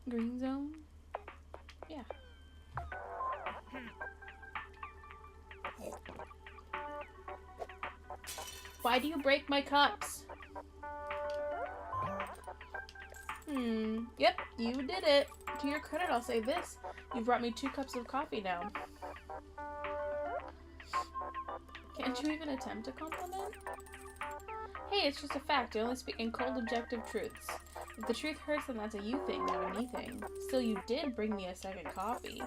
Green zone? Yeah. Why do you break my cups? Yep, you did it. To your credit, I'll say this. You've brought me 2 cups of coffee now. Can't you even attempt a compliment? Hey, it's just a fact. I only speak in cold, objective truths. If the truth hurts, then that's a you thing, not a me thing. Still, you did bring me a second coffee.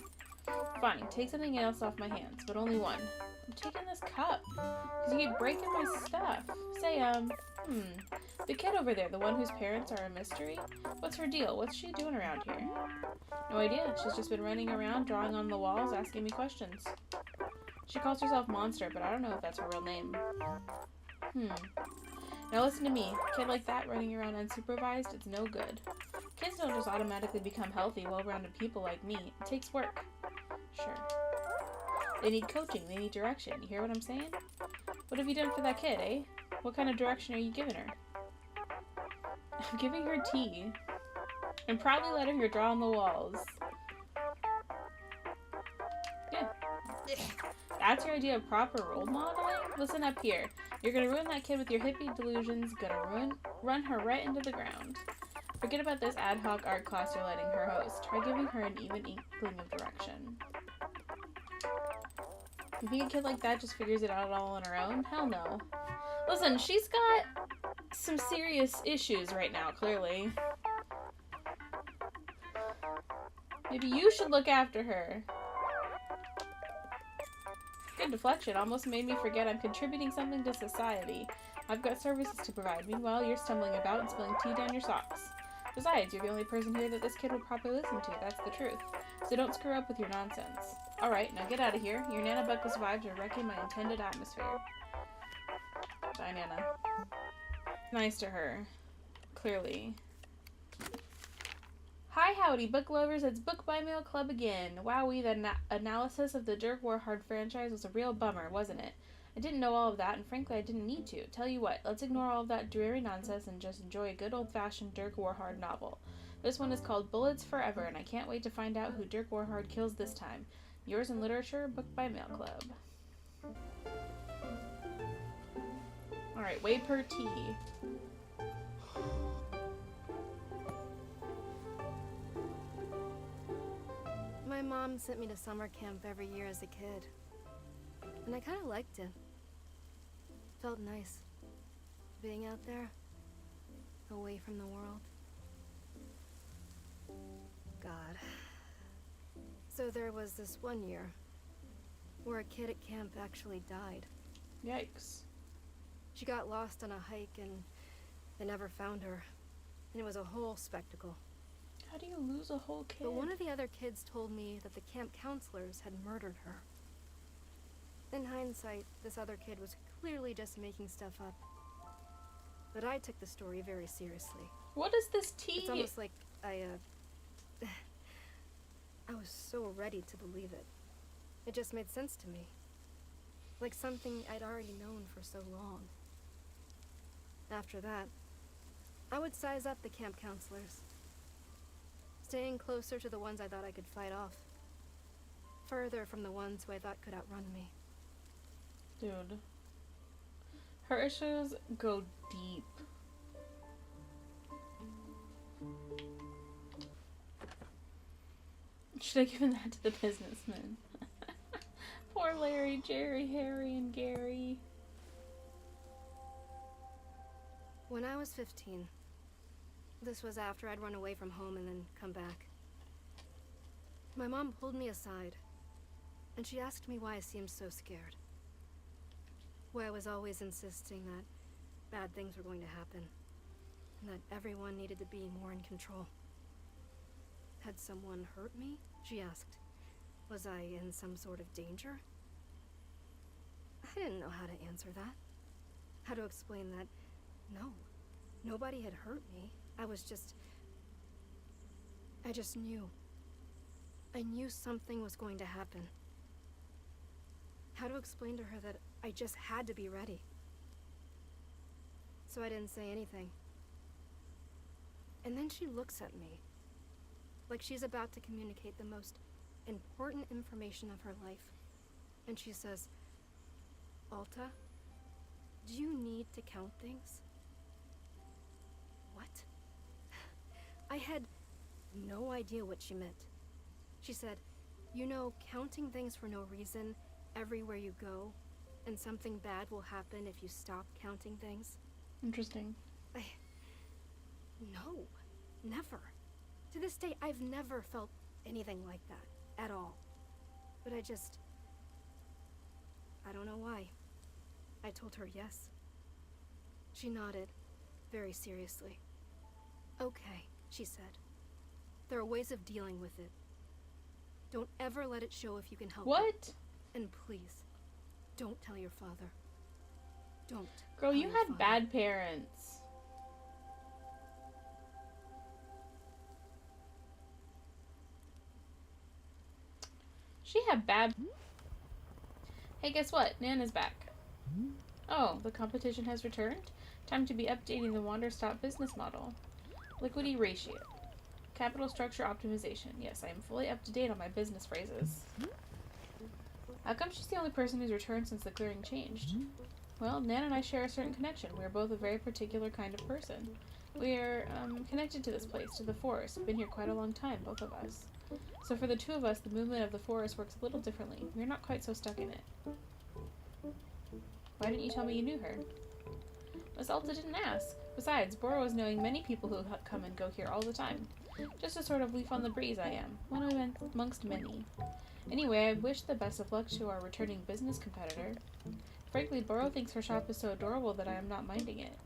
Fine, take something else off my hands, but only one. I'm taking this cup, because you keep breaking my stuff. Say, the kid over there, the one whose parents are a mystery? What's her deal? What's she doing around here? No idea. She's just been running around, drawing on the walls, asking me questions. She calls herself Monster, but I don't know if that's her real name. Now listen to me. A kid like that running around unsupervised, it's no good. Kids don't just automatically become healthy, well-rounded people like me. It takes work. Sure. They need coaching. They need direction. You hear what I'm saying? What have you done for that kid, eh? What kind of direction are you giving her? I'm giving her tea. I'm proudly letting her draw on the walls. Yeah. That's your idea of proper role modeling? Listen up here. You're gonna ruin that kid with your hippie delusions, gonna run her right into the ground. Forget about this ad hoc art class you're letting her host. Try giving her an even inkling of direction. You think a kid like that just figures it out all on her own? Hell no. Listen, she's got some serious issues right now, clearly. Maybe you should look after her. Good deflection. Almost made me forget I'm contributing something to society. I've got services to provide. Meanwhile, you're stumbling about and spilling tea down your socks. Besides, you're the only person here that this kid would probably listen to. That's the truth. So don't screw up with your nonsense. Alright, now get out of here. Your nanobuckless vibes are wrecking my intended atmosphere. Bye, Nana. Nice to her. Clearly. Hi, howdy, book lovers. It's Book by Mail Club again. Wowee, the analysis of the Dirk Warhard franchise was a real bummer, wasn't it? I didn't know all of that, and frankly, I didn't need to. Tell you what, let's ignore all of that dreary nonsense and just enjoy a good old-fashioned Dirk Warhard novel. This one is called Bullets Forever, and I can't wait to find out who Dirk Warhard kills this time. Yours in Literature, Book by Mail Club. Alright, wait per tea. My mom sent me to summer camp every year as a kid. And I kind of liked it. Felt nice. Being out there. Away from the world. God. So there was this one year where a kid at camp actually died. Yikes. She got lost on a hike and they never found her. And it was a whole spectacle. How do you lose a whole kid? But one of the other kids told me that the camp counselors had murdered her. In hindsight, this other kid was clearly just making stuff up. But I took the story very seriously. What is this tea? It's almost like I was so ready to believe it. It just made sense to me. Like something I'd already known for so long. After that, I would size up the camp counselors. Staying closer to the ones I thought I could fight off. Further from the ones who I thought could outrun me. Dude. Her issues go deep. Should have given that to the businessman. Poor Larry, Jerry, Harry, and Gary. When I was 15, this was after I'd run away from home and then come back. My mom pulled me aside, and she asked me why I seemed so scared. Why I was always insisting that bad things were going to happen, and that everyone needed to be more in control. Had someone hurt me? She asked. Was I in some sort of danger? I didn't know how to answer that. How to explain that, no, nobody had hurt me. I just knew. I knew something was going to happen. How to explain to her that I just had to be ready. so I didn't say anything. And then she looks at me, like she's about to communicate the most important information of her life. And she says, "Alta, do you need to count things?" What? I had no idea what she meant. She said, "You know, counting things for no reason everywhere you go, and something bad will happen if you stop counting things." Interesting. No, never. To this day, I've never felt anything like that, at all. But I don't know why. I told her yes. She nodded, very seriously. "Okay," she said. "There are ways of dealing with it. Don't ever let it show if you can help it. What? And please, don't tell your father. Don't. Girl, tell you your had father." bad parents. She had bad... Hey, guess what? Nan is back. Oh, the competition has returned? Time to be updating the Wanderstop business model. Liquidity ratio. Capital structure optimization. Yes, I am fully up to date on my business phrases. How come she's the only person who's returned since the clearing changed? Well, Nan and I share a certain connection. We are both a very particular kind of person. We are, connected to this place, to the forest. We've been here quite a long time, both of us. So for the two of us, the movement of the forest works a little differently. We're not quite so stuck in it. Why didn't you tell me you knew her? Miss Alta didn't ask. Besides, Boro is knowing many people who come and go here all the time. Just a sort of leaf on the breeze I am, one amongst many. Anyway, I wish the best of luck to our returning business competitor. Frankly, Boro thinks her shop is so adorable that I am not minding it.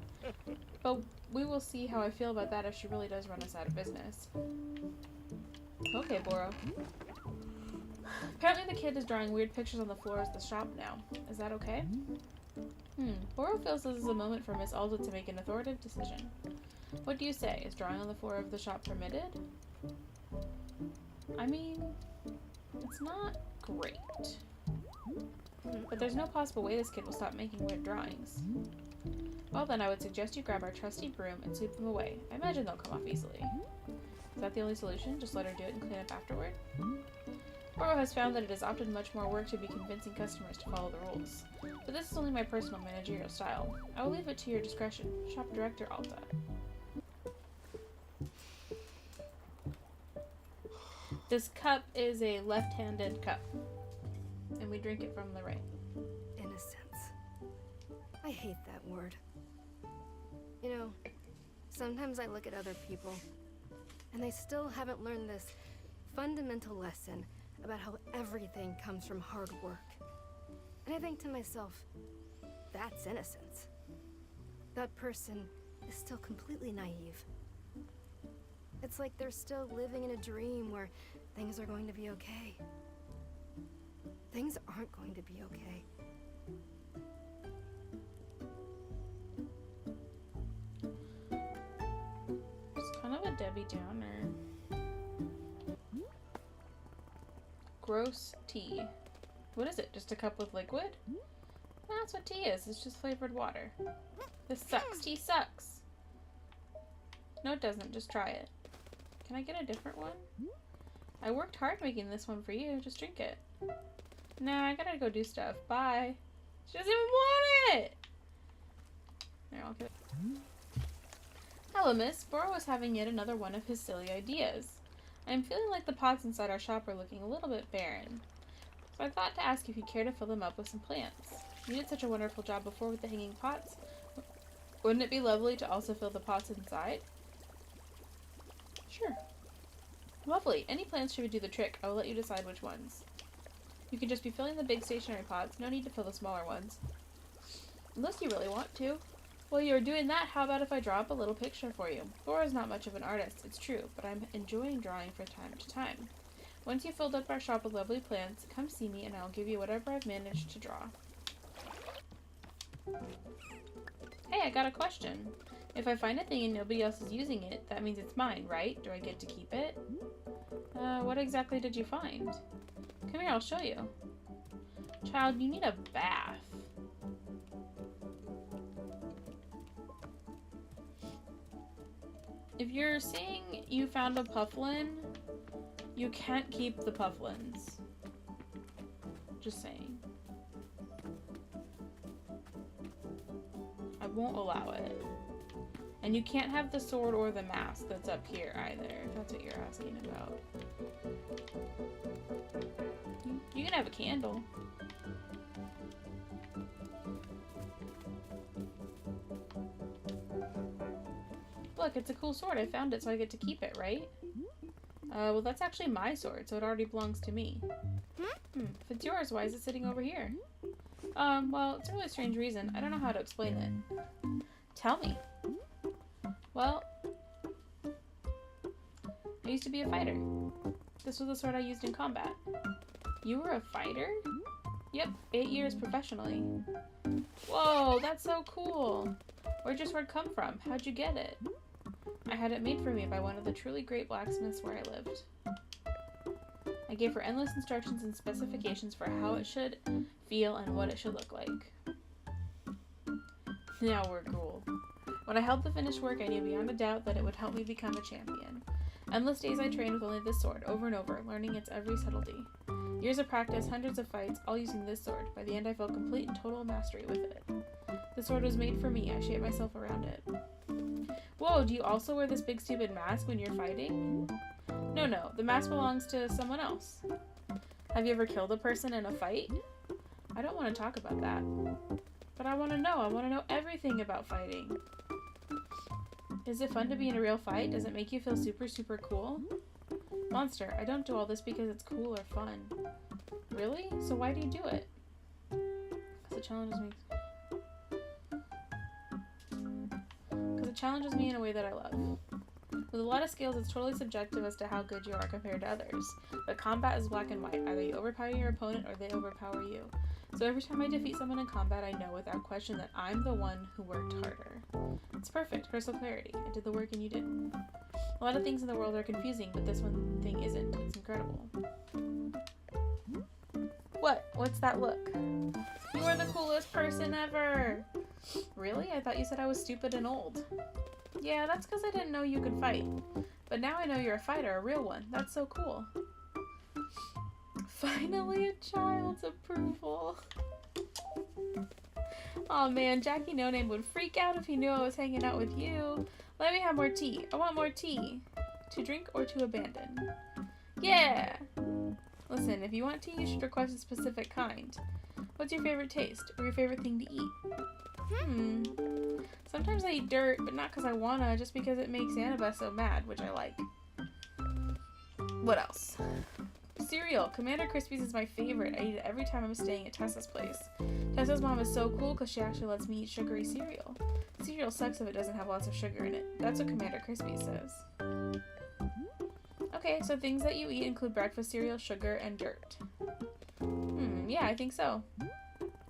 But we will see how I feel about that if she really does run us out of business. Okay, Boro. Apparently the kid is drawing weird pictures on the floors of the shop now. Is that okay? Boro feels this is a moment for Miss Alta to make an authoritative decision. What do you say? Is drawing on the floor of the shop permitted? I mean, it's not great. But there's no possible way this kid will stop making weird drawings. Well then, I would suggest you grab our trusty broom and sweep them away. I imagine they'll come off easily. Is that the only solution? Just let her do it and clean up afterward? Boro has found that it is often much more work to be convincing customers to follow the rules. But this is only my personal managerial style. I will leave it to your discretion. Shop Director Alta. This cup is a left-handed cup. And we drink it from the right. Innocence. I hate that word. You know, sometimes I look at other people, and they still haven't learned this fundamental lesson about how everything comes from hard work. And I think to myself, that's innocence. That person is still completely naive. It's like they're still living in a dream where things are going to be okay. Things aren't going to be okay. It's kind of a Debbie Downer. Gross tea. What is it? Just a cup with liquid? That's what tea is. It's just flavored water. This sucks. Tea sucks. No, it doesn't. Just try it. Can I get a different one? I worked hard making this one for you. Just drink it. Nah, I gotta go do stuff. Bye. She doesn't even want it! There, I'll get it. Hello, miss. Boro was having yet another one of his silly ideas. I'm feeling like the pots inside our shop are looking a little bit barren. So I thought to ask if you'd care to fill them up with some plants. You did such a wonderful job before with the hanging pots. Wouldn't it be lovely to also fill the pots inside? Sure. Lovely. Any plants should do the trick. I will let you decide which ones. You can just be filling the big stationary pots. No need to fill the smaller ones. Unless you really want to. While you are doing that, how about if I draw up a little picture for you? Laura's not much of an artist, it's true, but I'm enjoying drawing from time to time. Once you've filled up our shop with lovely plants, come see me and I'll give you whatever I've managed to draw. Hey, I got a question. If I find a thing and nobody else is using it, that means it's mine, right? Do I get to keep it? What exactly did you find? Come here, I'll show you. Child, you need a bath. If you're saying you found a pufflin, you can't keep the pufflins. Just saying. I won't allow it. And you can't have the sword or the mask that's up here either, if that's what you're asking about. You can have a candle. Look, it's a cool sword. I found it, so I get to keep it, right? Well, that's actually my sword, so it already belongs to me. If it's yours, why is it sitting over here? Well, it's a really strange reason. I don't know how to explain it. Tell me. Well, I used to be a fighter. This was the sword I used in combat. You were a fighter? Yep, 8 years professionally. Whoa, that's so cool. Where'd your sword come from? How'd you get it? I had it made for me by one of the truly great blacksmiths where I lived. I gave her endless instructions and specifications for how it should feel and what it should look like. Now we're cool. When I held the finished work, I knew beyond a doubt that it would help me become a champion. Endless days I trained with only this sword, over and over, learning its every subtlety. Years of practice, hundreds of fights, all using this sword. By the end, I felt complete and total mastery with it. The sword was made for me. I shaped myself around it. Whoa, do you also wear this big stupid mask when you're fighting? No, the mask belongs to someone else. Have you ever killed a person in a fight? I don't want to talk about that. But I want to know. I want to know everything about fighting. Is it fun to be in a real fight? Does it make you feel super, super cool? Monster, I don't do all this because it's cool or fun. Really? So why do you do it? Because it challenges me in a way that I love. With a lot of skills, it's totally subjective as to how good you are compared to others. But combat is black and white. Either you overpower your opponent or they overpower you. So every time I defeat someone in combat, I know without question that I'm the one who worked harder. It's perfect, crystal clarity. I did the work and you didn't. A lot of things in the world are confusing, but this one thing isn't. It's incredible. What? What's that look? You are the coolest person ever! Really? I thought you said I was stupid and old. Yeah, that's because I didn't know you could fight. But now I know you're a fighter, a real one. That's so cool. Finally, a child's approval. Oh man, Jackie No Name would freak out if he knew I was hanging out with you. Let me have more tea. I want more tea. To drink or to abandon? Yeah! Listen, if you want tea, you should request a specific kind. What's your favorite taste, or your favorite thing to eat? Sometimes I eat dirt, but not because I wanna, just because it makes Annabeth so mad, which I like. What else? Cereal. Commander Crispies is my favorite. I eat it every time I'm staying at Tessa's place. Tessa's mom is so cool because she actually lets me eat sugary cereal. Cereal sucks if it doesn't have lots of sugar in it. That's what Commander Crispies says. Okay, so things that you eat include breakfast cereal, sugar, and dirt. Yeah, I think so.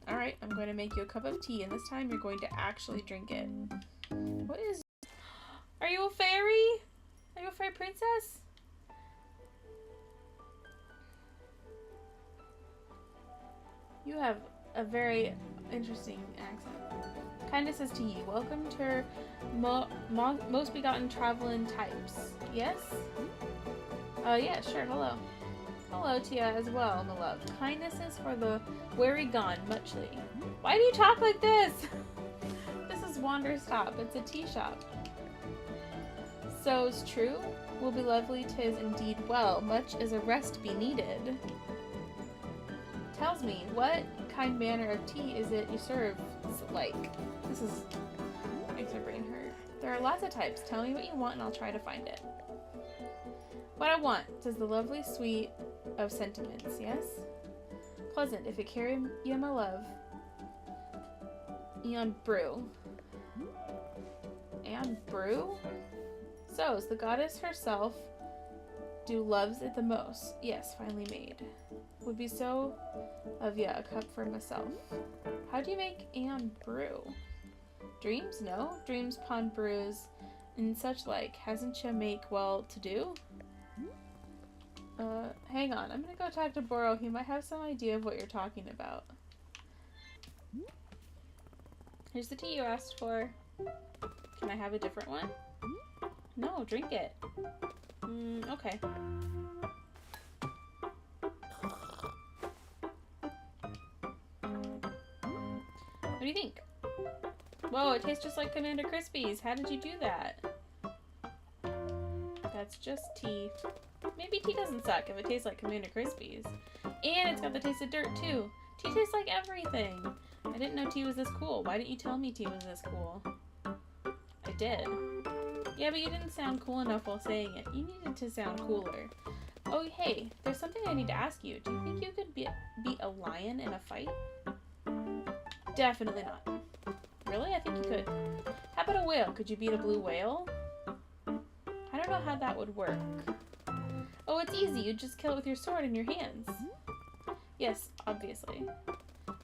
Alright, I'm going to make you a cup of tea, and this time you're going to actually drink it. What is... Are you a fairy? Are you a fairy princess? You have a very interesting accent. Kindness is to ye. Welcome to her most begotten traveling types. Yes? Yeah, sure. Hello. Hello, Tia, as well, my love. Kindness is for the wary gone, muchly. Why do you talk like this? This is Wanderstop. It's a tea shop. So's true. Will be lovely, 'tis indeed well. Much as a rest be needed. Tells me, what kind manner of tea is it you serve? Like, this is makes my brain hurt. There are lots of types. Tell me what you want and I'll try to find it. What I want is the lovely sweet of sentiments, yes? Pleasant, if it carry you my love. Eon brew. And brew? So's the goddess herself do loves it the most. Yes, finely made. Would be so of ya a cup for myself. How do you make Aeon brew? Dreams? No. Dreams, pond brews, and such like. Hasn't ya make well to do? Hang on. I'm gonna go talk to Boro. He might have some idea of what you're talking about. Here's the tea you asked for. Can I have a different one? No, drink it. Okay. What do you think? Whoa, it tastes just like Commander Crispies. How did you do that? That's just tea. Maybe tea doesn't suck if it tastes like Commander Crispies. And it's got the taste of dirt, too. Tea tastes like everything. I didn't know tea was this cool. Why didn't you tell me tea was this cool? I did. Yeah, but you didn't sound cool enough while saying it. You needed to sound cooler. Oh, hey, there's something I need to ask you. Do you think you could beat a lion in a fight? Definitely not. Really? I think you could. How about a whale? Could you beat a blue whale? I don't know how that would work. Oh, it's easy. You just kill it with your sword in your hands. Yes, obviously.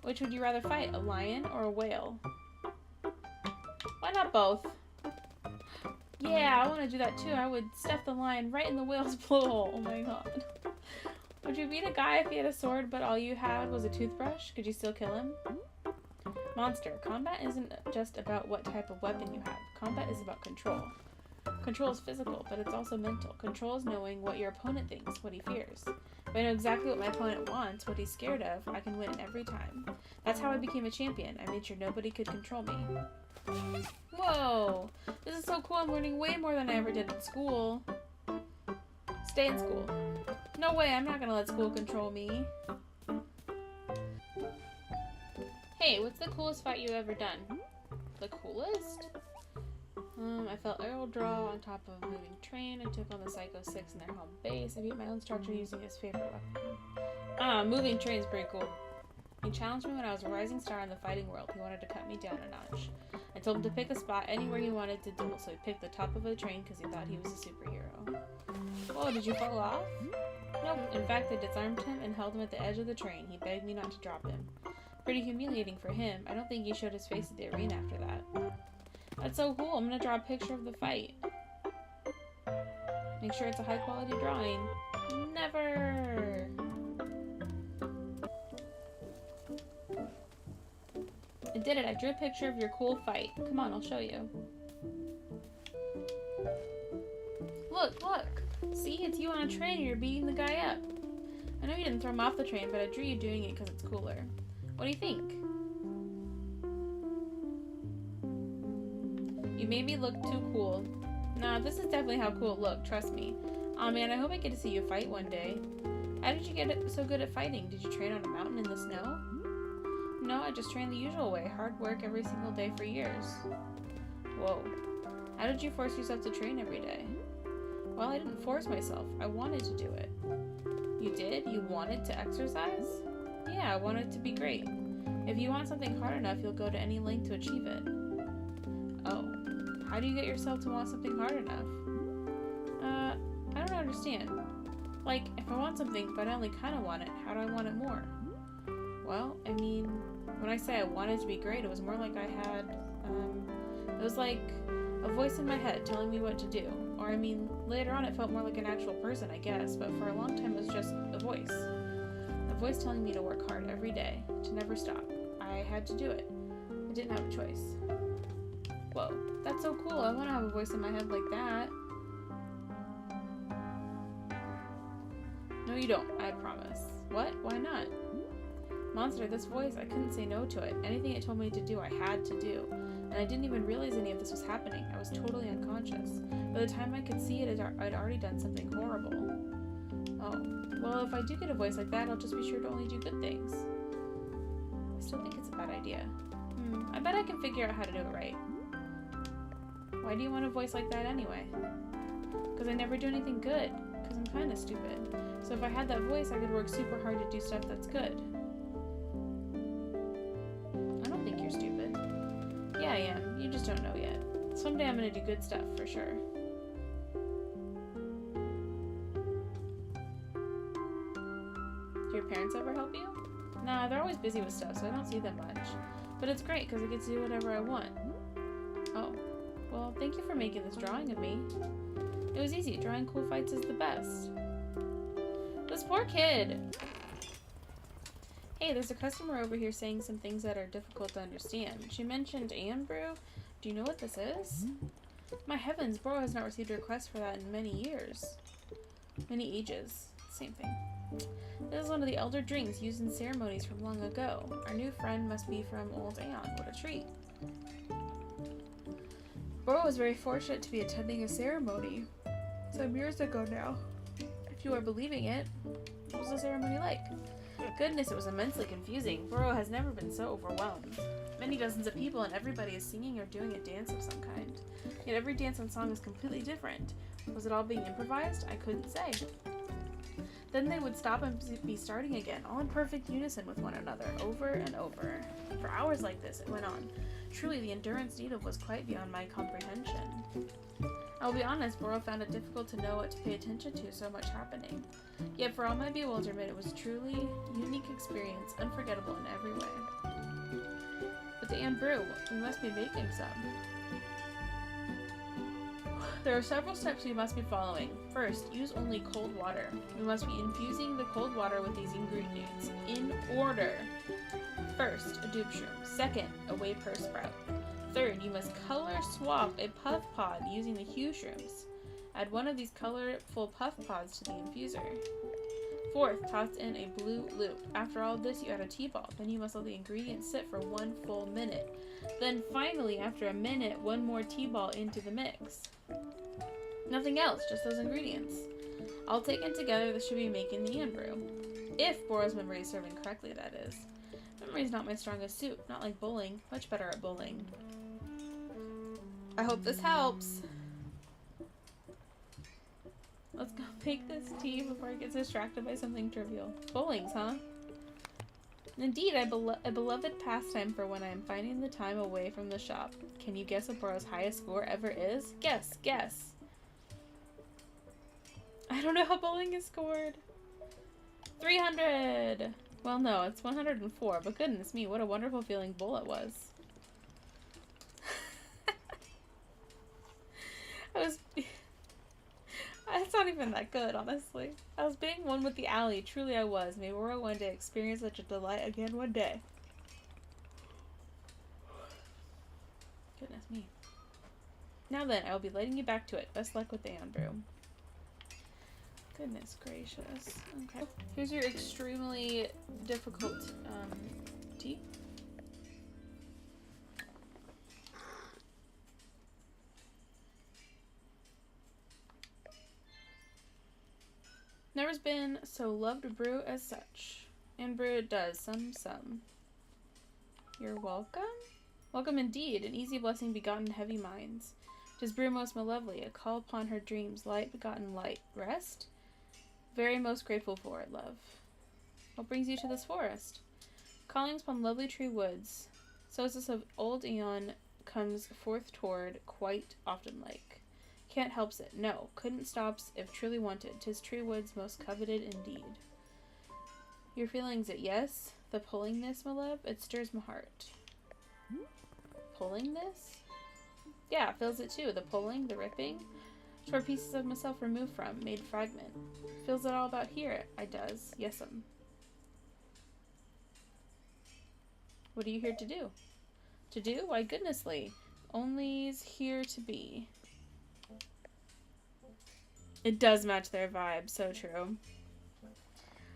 Which would you rather fight, a lion or a whale? Why not both? Yeah, I want to do that too. I would stuff the lion right in the whale's blowhole. Oh my god. Would you beat a guy if he had a sword but all you had was a toothbrush? Could you still kill him? Monster, combat isn't just about what type of weapon you have. Combat is about control. Control is physical, but it's also mental. Control is knowing what your opponent thinks, what he fears. If I know exactly what my opponent wants, what he's scared of, I can win every time. That's how I became a champion. I made sure nobody could control me. Whoa! This is so cool. I'm learning way more than I ever did in school. Stay in school. No way, I'm not gonna let school control me. Hey, what's the coolest fight you've ever done? The coolest? I felt arrow draw on top of a moving train and took on the Psycho 6 in their home base. I beat my own starter using his favorite weapon. Moving train's pretty cool. He challenged me when I was a rising star in the fighting world. He wanted to cut me down a notch. I told him to pick a spot anywhere he wanted to duel, so he picked the top of the train because he thought he was a superhero. Whoa, did you fall off? Nope. In fact, I disarmed him and held him at the edge of the train. He begged me not to drop him. Pretty humiliating for him. I don't think he showed his face at the arena after that. That's so cool. I'm gonna draw a picture of the fight. Make sure it's a high quality drawing. Never! I did it. I drew a picture of your cool fight. Come on, I'll show you. Look, look! See, it's you on a train and you're beating the guy up. I know you didn't throw him off the train, but I drew you doing it because it's cooler. What do you think? You made me look too cool. Nah, this is definitely how cool it looked, trust me. Aw man, I hope I get to see you fight one day. How did you get so good at fighting? Did you train on a mountain in the snow? No, I just trained the usual way. Hard work every single day for years. Whoa. How did you force yourself to train every day? Well, I didn't force myself. I wanted to do it. You did? You wanted to exercise? Yeah, I wanted to be great. If you want something hard enough, you'll go to any length to achieve it. Oh. How do you get yourself to want something hard enough? I don't understand. Like, if I want something, but I only kind of want it, how do I want it more? Well, I mean, when I say I wanted to be great, it was more like I had, it was like a voice in my head telling me what to do. Or, I mean, later on it felt more like an actual person, I guess, but for a long time it was just a voice. A voice telling me to work hard every day, to never stop. I had to do it. I didn't have a choice. Whoa, that's so cool. I want to have a voice in my head like that. No, you don't, I promise. What? Why not? Monster, this voice, I couldn't say no to it. Anything it told me to do, I had to do. And I didn't even realize any of this was happening. I was totally unconscious. By the time I could see it, I'd already done something horrible. Oh, well, if I do get a voice like that, I'll just be sure to only do good things. I still think it's a bad idea. I bet I can figure out how to do it right. Why do you want a voice like that anyway? Because I never do anything good. Because I'm kind of stupid. So if I had that voice, I could work super hard to do stuff that's good. I don't think you're stupid. Yeah, I am. You just don't know yet. Someday I'm gonna do good stuff, for sure. Do your parents ever help you? Nah, they're always busy with stuff, so I don't see them much. But it's great, because I get to do whatever I want. Oh. Well, thank you for making this drawing of me. It was easy. Drawing cool fights is the best. This poor kid! Hey, there's a customer over here saying some things that are difficult to understand. She mentioned Anne Brew. Do you know what this is? My heavens, Boro has not received a request for that in many years. Many ages. Same thing. This is one of the elder drinks used in ceremonies from long ago. Our new friend must be from Old Aeon. What a treat. Boro was very fortunate to be attending a ceremony some years ago now. If you are believing it, what was the ceremony like? Goodness, it was immensely confusing. Boro has never been so overwhelmed. Many dozens of people and everybody is singing or doing a dance of some kind. Yet every dance and song is completely different. Was it all being improvised? I couldn't say. Then they would stop and be starting again, all in perfect unison with one another, over and over. For hours like this, it went on. Truly, the endurance needed was quite beyond my comprehension. I'll be honest, Boro found it difficult to know what to pay attention to, so much happening. Yet for all my bewilderment, it was a truly unique experience, unforgettable in every way. But the Anne Brew, we must be making some. There are several steps we must be following. First, use only cold water. We must be infusing the cold water with these ingredients in order. First, a dupe shroom. Second, a whey purse sprout. Third, you must color swap a puff pod using the hue shrooms. Add one of these colorful puff pods to the infuser. Fourth, toss in a blue loop. After all this, you add a tea ball. Then you must let the ingredients sit for 1 full minute. Then finally, after a minute, 1 more tea ball into the mix. Nothing else, just those ingredients. All taken together, this should be making the Anne Brew. If Boro's memory is serving correctly, that is. Memory is not my strongest suit, not like bowling. Much better at bowling. I hope this helps. Let's go make this tea before I get distracted by something trivial. Bowling's, huh? Indeed, a beloved pastime for when I am finding the time away from the shop. Can you guess what Boro's highest score ever is? Guess, guess. I don't know how bowling is scored. 300! Well, no, it's 104, but goodness me, what a wonderful feeling bowl it was. It's not even that good, honestly. I was being one with the alley. Truly I was. May Boro one day experience such a delight again one day. Goodness me. Now then, I will be letting you back to it. Best luck with the Anne Brew. Goodness gracious. Okay. Here's your extremely difficult tea. Never's been so loved a brew as such. And brew it does, some. You're welcome? Welcome indeed, an easy blessing begotten heavy minds. 'Tis brew most lovely, a call upon her dreams, light begotten light. Rest? Very most grateful for it, love. What brings you to this forest? Callings upon lovely tree woods. Solstice of old Aeon comes forth toward quite often like. Can't helps it. No, couldn't stops if truly wanted. 'Tis tree woods most coveted indeed. Your feelings it, yes? The pullingness, my love, it stirs my heart. Pullingness? Yeah, feels it too. The pulling, the ripping. Toward pieces of myself removed from, made fragment. Feels it all about here, I does. Yes'm. What are you here to do? To do? Why, goodnessly. Only's here to be. It does match their vibe, so true.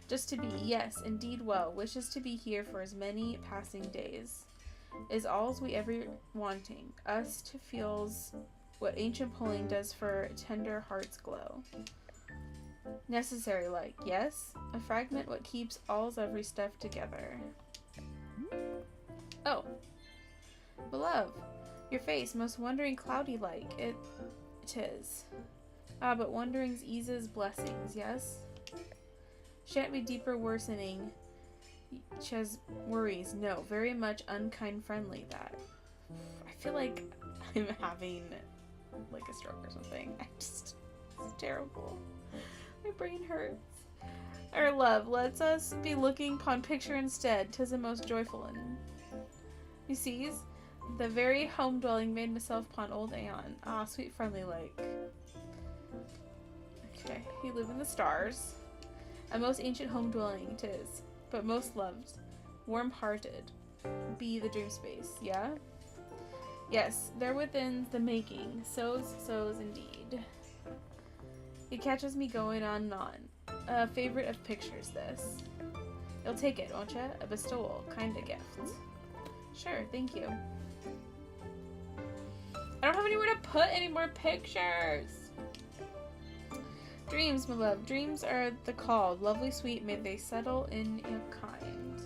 Just to be, yes, indeed well, wishes to be here for as many passing days. Is all's we ever wanting, us to feels what ancient pulling does for tender heart's glow. Necessary like, yes, a fragment what keeps all's every stuff together. Oh, beloved, your face most wondering cloudy like, tis. Ah, but wonderings eases blessings, yes? Shan't be deeper worsening, ches worries, no, very much unkind friendly that. I feel like I'm having, like, a stroke or something. It's terrible. My brain hurts. Our love, lets us be looking upon picture instead, 'tis the most joyful in. You sees, the very home dwelling made myself upon old Aeon. Ah, sweet friendly like. Okay, you live in the stars. A most ancient home dwelling 'tis, but most loved, warm-hearted. Be the dream space, yeah? Yes, they're within the making. So's indeed. It catches me going on and on. A favorite of pictures, this. You'll take it, won't ya? A bestowal, kinda gift. Sure, thank you. I don't have anywhere to put any more pictures! Dreams, my love. Dreams are the called. Lovely sweet, may they settle in your kind.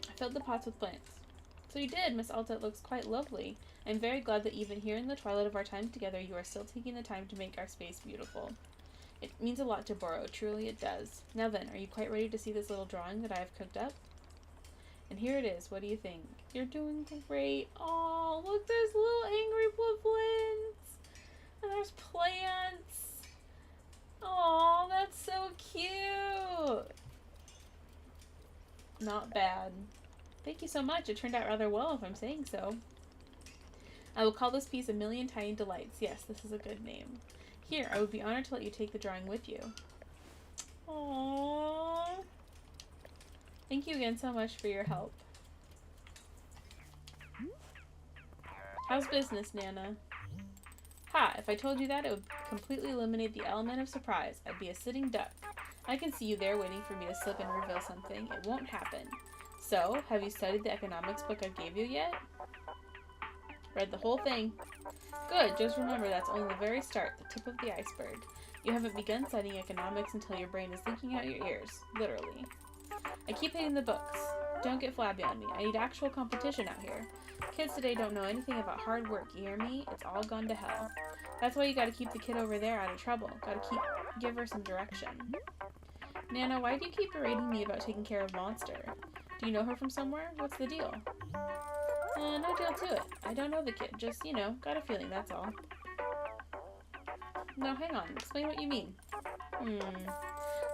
I filled the pots with plants. So you did, Miss Alta. It looks quite lovely. I'm very glad that even here in the twilight of our time together, you are still taking the time to make our space beautiful. It means a lot to Borrow, truly it does. Now then, are you quite ready to see this little drawing that I have cooked up? And here it is, what do you think? You're doing great. Oh, look, there's little angry woodlands. And there's plants. Oh, that's so cute. Not bad. Thank you so much. It turned out rather well, if I'm saying so. I will call this piece A Million Tiny Delights. Yes, this is a good name. Here, I would be honored to let you take the drawing with you. Aww. Thank you again so much for your help. How's business, Nana? Ha! If I told you that, it would completely eliminate the element of surprise. I'd be a sitting duck. I can see you there waiting for me to slip and reveal something. It won't happen. So, have you studied the economics book I gave you yet? Read the whole thing. Good, just remember that's only the very start, the tip of the iceberg. You haven't begun studying economics until your brain is leaking out your ears. Literally. I keep hating the books. Don't get flabby on me. I need actual competition out here. Kids today don't know anything about hard work, you hear me? It's all gone to hell. That's why you gotta keep the kid over there out of trouble. Give her some direction. Nana, why do you keep berating me about taking care of Monster? Do you know her from somewhere? What's the deal? No deal to it. I don't know the kid. Just, got a feeling, that's all. No, hang on. Explain what you mean.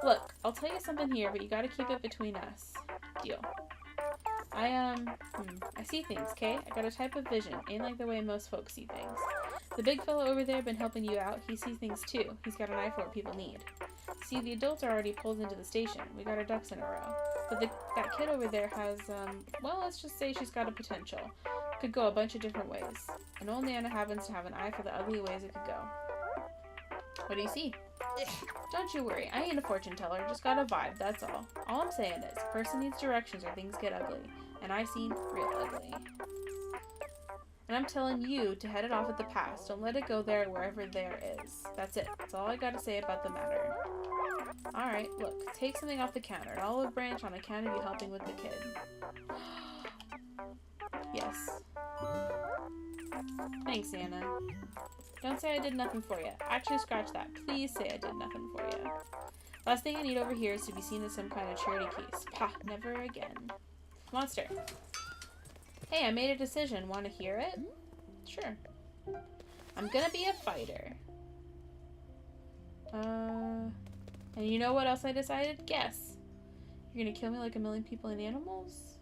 Look, I'll tell you something here, but you gotta keep it between us. Deal. I see things, okay? I got a type of vision. Ain't like the way most folks see things. The big fellow over there been helping you out. He sees things too. He's got an eye for what people need. See, the adults are already pulled into the station. We got our ducks in a row. But that kid over there has, well, let's just say she's got a potential. Could go a bunch of different ways. And old Nana happens to have an eye for the ugly ways it could go. What do you see? Don't you worry, I ain't a fortune teller, just got a vibe, that's all. All I'm saying is, a person needs directions or things get ugly. And I seen real ugly. And I'm telling you to head it off at the past. Don't let it go there wherever there is. That's it. That's all I gotta say about the matter. Alright, look, take something off the counter. An olive branch on account of you helping with the kid. Yes. Thanks, Anna. Don't say I did nothing for you. Actually, scratch that. Please say I did nothing for you. Last thing I need over here is to be seen as some kind of charity case. Pah, never again. Monster. Hey, I made a decision. Want to hear it? Sure. I'm gonna be a fighter. And you know what else I decided? Guess. You're gonna kill me like a million people and animals?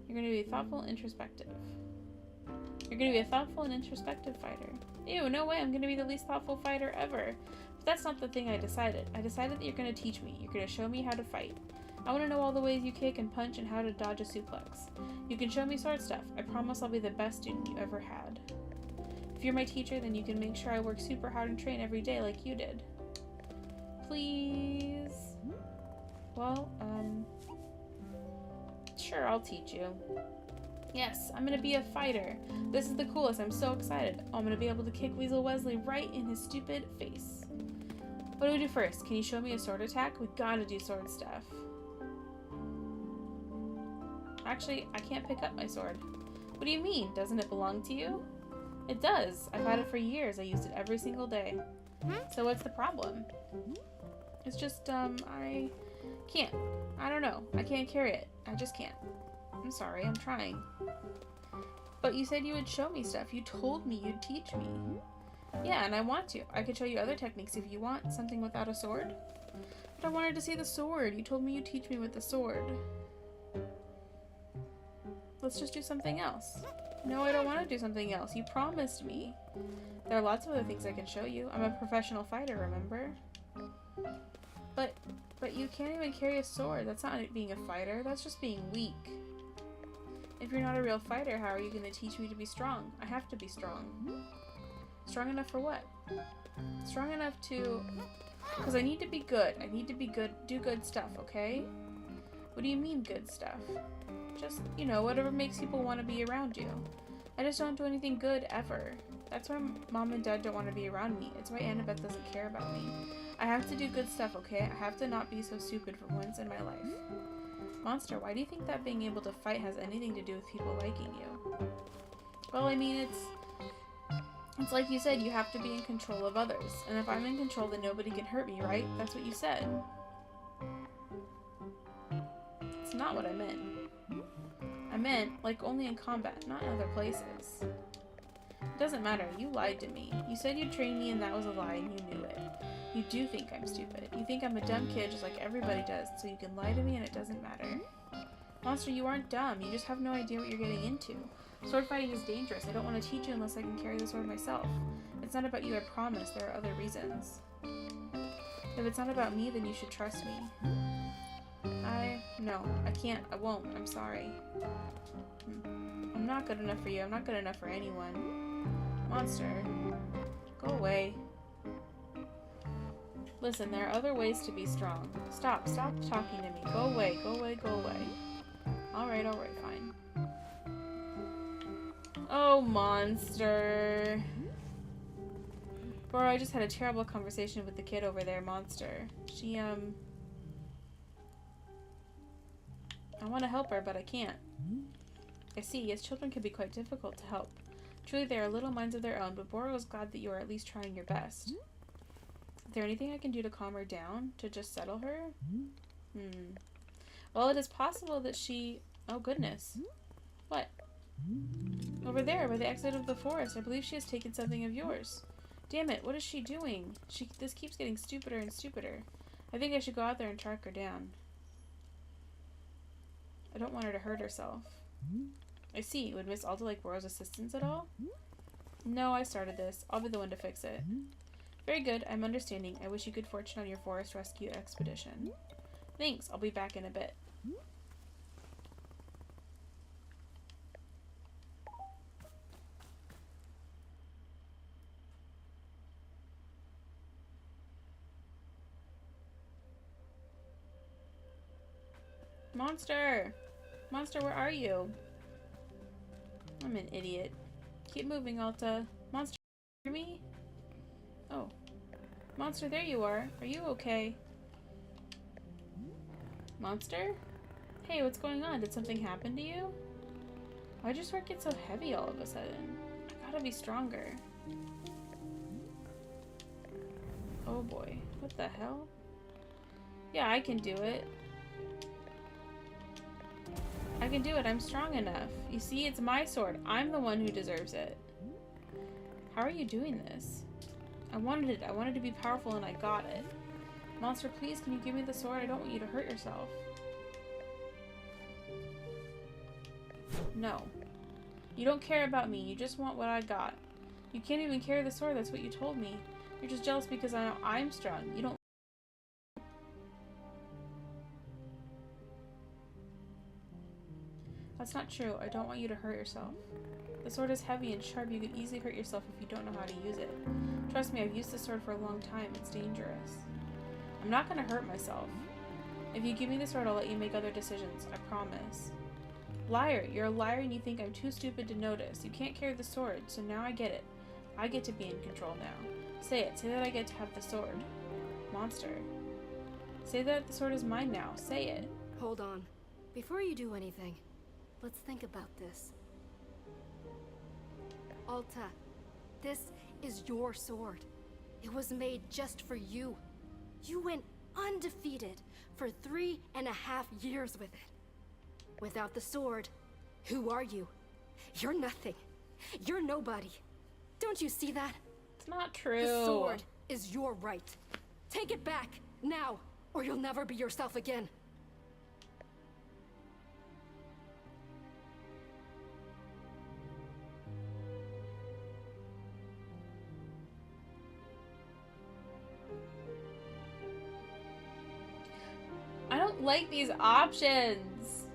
You're gonna be thoughtful and introspective. You're gonna be a thoughtful and introspective fighter. Ew, no way, I'm gonna be the least thoughtful fighter ever. But that's not the thing I decided. I decided that you're gonna teach me. You're gonna show me how to fight. I want to know all the ways you kick and punch and how to dodge a suplex. You can show me sword stuff. I promise I'll be the best student you ever had. If you're my teacher, then you can make sure I work super hard and train every day like you did. Please? Well, sure, I'll teach you. Yes, I'm gonna be a fighter. This is the coolest. I'm so excited. I'm gonna be able to kick Weasel Wesley right in his stupid face. What do we do first? Can you show me a sword attack? We gotta do sword stuff. Actually, I can't pick up my sword. What do you mean? Doesn't it belong to you? It does. I've had it for years. I used it every single day. So what's the problem? It's just, I can't. I don't know. I can't carry it. I just can't. I'm sorry. I'm trying. But you said you would show me stuff. You told me you'd teach me. Yeah, and I want to. I could show you other techniques if you want. Something without a sword. But I wanted to see the sword. You told me you'd teach me with the sword. Let's just do something else. No, I don't want to do something else. You promised me. There are lots of other things I can show you. I'm a professional fighter, remember? But But you can't even carry a sword. That's not being a fighter. That's just being weak. If you're not a real fighter, how are you going to teach me to be strong? I have to be strong. Strong enough for what? Strong enough to... Because I need to be good. I need to be good. Do good stuff, okay? What do you mean good stuff? Just, you know, whatever makes people want to be around you. I just don't do anything good ever. That's why Mom and Dad don't want to be around me. It's why Annabeth doesn't care about me. I have to do good stuff, okay? I have to not be so stupid for once in my life. Monster, why do you think that being able to fight has anything to do with people liking you? Well, I mean, it's like you said, you have to be in control of others. And if I'm in control, then nobody can hurt me, right? That's what you said. It's not what I meant. I meant, like, only in combat, not in other places. It doesn't matter. You lied to me. You said you'd train me and that was a lie and you knew it. You do think I'm stupid. You think I'm a dumb kid just like everybody does, so you can lie to me and it doesn't matter. Monster, you aren't dumb. You just have no idea what you're getting into. Sword fighting is dangerous. I don't want to teach you unless I can carry the sword myself. It's not about you, I promise. There are other reasons. If it's not about me, then you should trust me. No, I can't. I won't. I'm sorry. I'm not good enough for you. I'm not good enough for anyone. Monster, go away. Listen, there are other ways to be strong. Stop talking to me. Go away, go away, go away. Alright, fine. Oh, Monster. Bro, I just had a terrible conversation with the kid over there, Monster. She, I want to help her, but I can't. I see, yes, children can be quite difficult to help. Truly, they are little minds of their own, but Bora was glad that you are at least trying your best. Is there anything I can do to calm her down? To just settle her? Well, it is possible that she... Oh, goodness. What? Over there, by the exit of the forest. I believe she has taken something of yours. Damn it, what is she doing? This keeps getting stupider and stupider. I think I should go out there and track her down. I don't want her to hurt herself. I see. Would Miss Alta like Bora's assistance at all? No, I started this. I'll be the one to fix it. Very good. I'm understanding. I wish you good fortune on your forest rescue expedition. Thanks. I'll be back in a bit. Monster! Monster, where are you? I'm an idiot. Keep moving, Alta. Monster, hear me? Oh. Monster, there you are. Are you okay? Monster? Hey, what's going on? Did something happen to you? Why'd your sword get so heavy all of a sudden? I gotta be stronger. Oh boy. What the hell? Yeah, I can do it. I can do it. I'm strong enough. You see, it's my sword. I'm the one who deserves it. How are you doing this? I wanted it. I wanted to be powerful and I got it. Monster, please, can you give me the sword? I don't want you to hurt yourself. No. You don't care about me. You just want what I got. You can't even carry the sword. That's what you told me. You're just jealous because I know I'm strong. You don't... That's not true. I don't want you to hurt yourself. The sword is heavy and sharp. You could easily hurt yourself if you don't know how to use it. Trust me, I've used the sword for a long time. It's dangerous. I'm not gonna hurt myself. If you give me the sword, I'll let you make other decisions. I promise. Liar! You're a liar and you think I'm too stupid to notice. You can't carry the sword, so now I get it. I get to be in control now. Say it. Say that I get to have the sword. Monster. Say that the sword is mine now. Say it. Hold on. Before you do anything, let's think about this. Alta, this is your sword. It was made just for you. You went undefeated for 3.5 years with it. Without the sword, who are you? You're nothing. You're nobody. Don't you see that? It's not true. The sword is your right. Take it back, now, or you'll never be yourself again. like these options.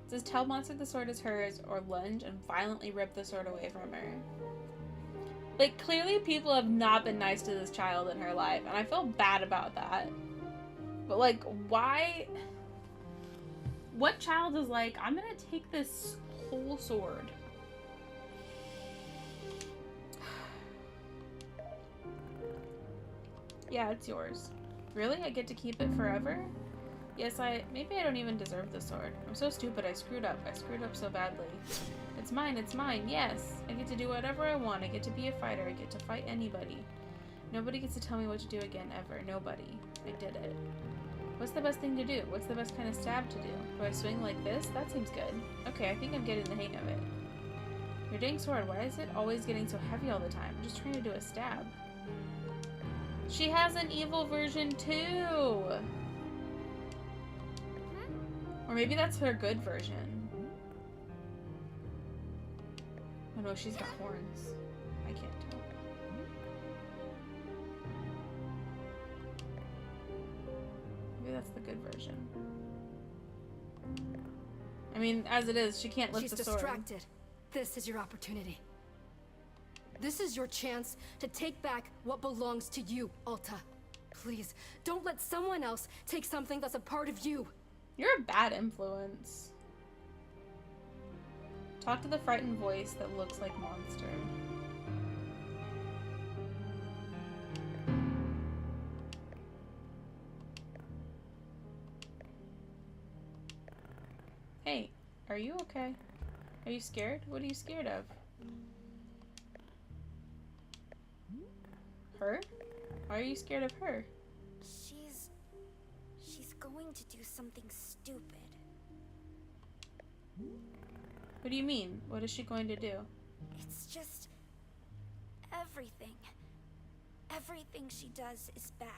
It says tell Monster the sword is hers or lunge and violently rip the sword away from her. Like, clearly people have not been nice to this child in her life, and I feel bad about that. But, like, why? What child is like, I'm gonna take this whole sword? Yeah, it's yours. Really? I get to keep it forever? Yes, maybe I don't even deserve the sword. I'm so stupid, I screwed up. I screwed up so badly. It's mine, yes. I get to do whatever I want. I get to be a fighter. I get to fight anybody. Nobody gets to tell me what to do again, ever. Nobody. I did it. What's the best thing to do? What's the best kind of stab to do? Do I swing like this? That seems good. Okay, I think I'm getting the hang of it. Your dang sword, why is it always getting so heavy all the time? I'm just trying to do a stab. She has an evil version too! Or maybe that's her good version. Oh no, she's got horns. I can't tell. Maybe that's the good version. I mean, as it is, she can't lift the sword. She's distracted. This is your opportunity. This is your chance to take back what belongs to you, Alta. Please, don't let someone else take something that's a part of you. You're a bad influence. Talk to the frightened voice that looks like Monster. Hey, are you okay? Are you scared? What are you scared of? Her? Why are you scared of her? She's going to do something stupid. What do you mean? What is she going to do? It's just everything. Everything she does is bad.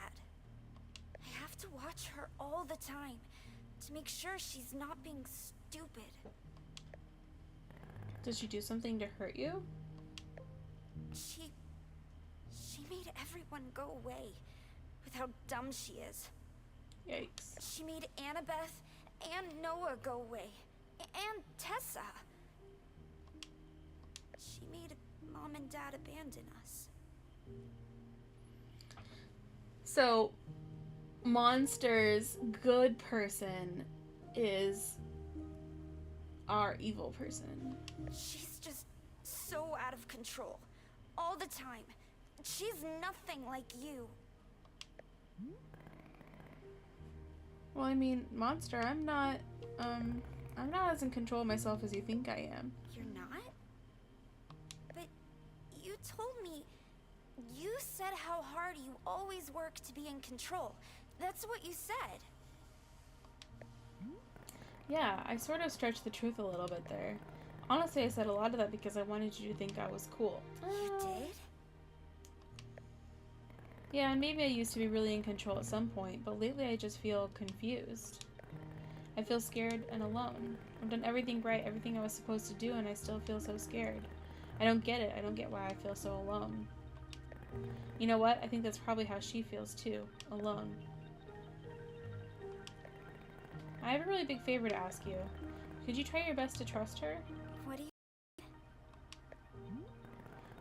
I have to watch her all the time to make sure she's not being stupid. Does she do something to hurt you? She made everyone go away with how dumb she is. Yikes. She made Annabeth and Noah go away. And Tessa. She made Mom and Dad abandon us. So, Monster's good person is our evil person. She's just so out of control. All the time. She's nothing like you. Well, I mean, Monster, I'm not as in control of myself as you think I am. You're not? But you told me, you said how hard you always work to be in control. That's what you said. Yeah, I sort of stretched the truth a little bit there. Honestly, I said a lot of that because I wanted you to think I was cool. You did? Yeah, and maybe I used to be really in control at some point, but lately I just feel confused. I feel scared and alone. I've done everything right, everything I was supposed to do, and I still feel so scared. I don't get it. I don't get why I feel so alone. You know what? I think that's probably how she feels too. Alone. I have a really big favor to ask you. Could you try your best to trust her? What do you...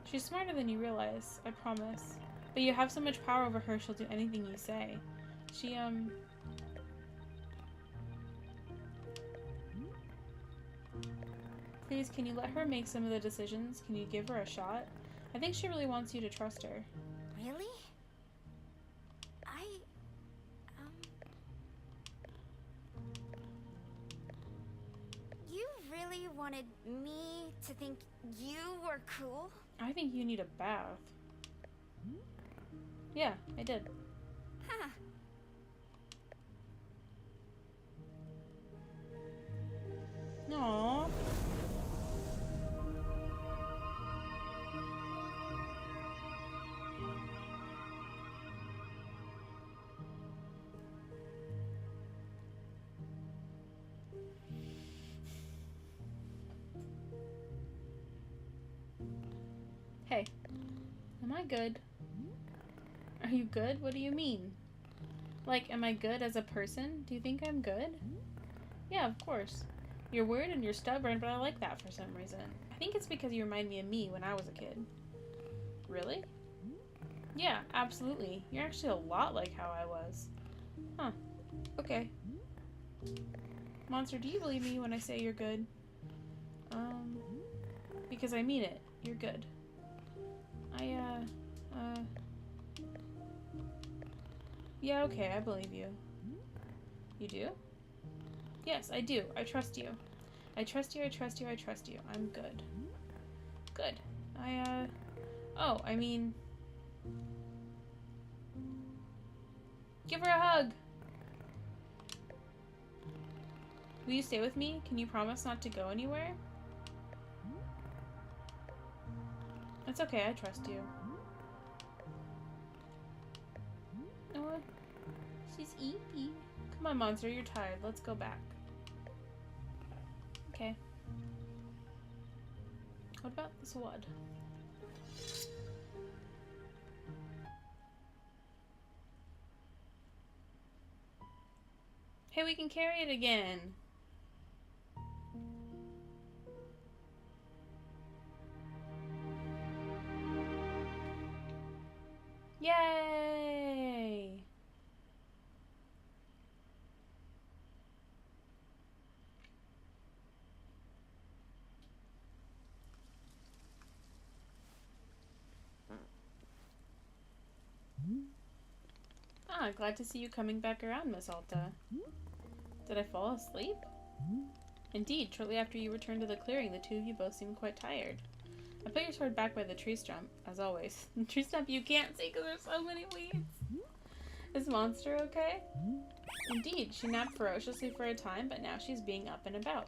She's smarter than you realize, I promise. But you have so much power over her, she'll do anything you say. She, Please, can you let her make some of the decisions? Can you give her a shot? I think she really wants you to trust her. Really? You really wanted me to think you were cool? I think you need a bath. Yeah, I did. Huh. Aww. Hey, am I good? Are you good? What do you mean? Like, am I good as a person? Do you think I'm good? Yeah, of course. You're weird and you're stubborn, but I like that for some reason. I think it's because you remind me of me when I was a kid. Really? Yeah, absolutely. You're actually a lot like how I was. Huh. Okay. Monster, do you believe me when I say you're good? Because I mean it. You're good. Yeah, okay, I believe you. You do? Yes, I do. I trust you. I trust you, I trust you, I trust you. I'm good. Good. Oh, I mean... Give her a hug! Will you stay with me? Can you promise not to go anywhere? It's okay, I trust you. Oh, she's eepy. Come on, Monster, you're tired. Let's go back. Okay. What about this wood? Hey, we can carry it again. Yay! Ah, glad to see you coming back around, Miss Alta. Did I fall asleep? Indeed, shortly after you returned to the clearing, the two of you both seemed quite tired. I put your sword back by the tree stump, as always. The tree stump you can't see because there's so many weeds. Is Monster okay? Indeed, she napped ferociously for a time, but now she's being up and about.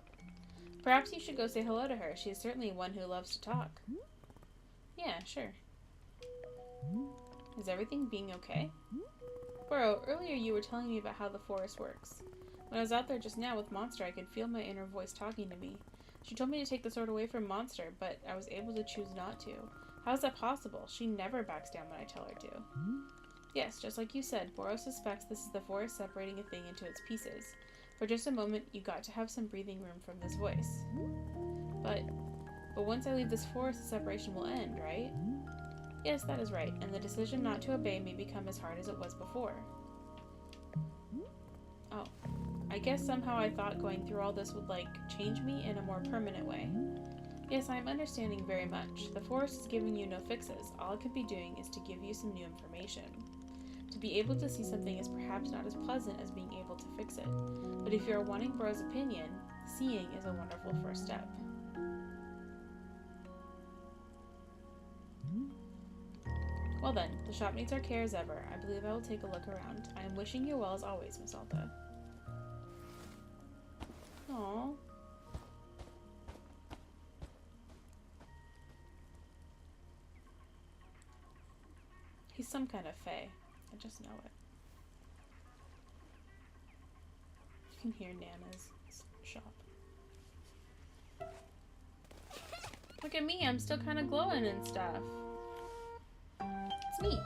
Perhaps you should go say hello to her. She is certainly one who loves to talk. Yeah, sure. Is everything being okay? Bro, earlier you were telling me about how the forest works. When I was out there just now with Monster, I could feel my inner voice talking to me. She told me to take the sword away from Monster, but I was able to choose not to. How is that possible? She never backs down when I tell her to. Yes, just like you said, Boro suspects this is the forest separating a thing into its pieces. For just a moment, you got to have some breathing room from this voice. But once I leave this forest, the separation will end, right? Yes, that is right, and the decision not to obey may become as hard as it was before. Oh. I guess somehow I thought going through all this would, change me in a more permanent way. Yes, I am understanding very much. The forest is giving you no fixes. All it could be doing is to give you some new information. To be able to see something is perhaps not as pleasant as being able to fix it. But if you are wanting Bro's opinion, seeing is a wonderful first step. Well then, the shop needs our care as ever. I believe I will take a look around. I am wishing you well as always, Miss Alta. Aww. He's some kind of fae. I just know it. You can hear Nana's shop. Look at me, I'm still kind of glowing and stuff. It's neat.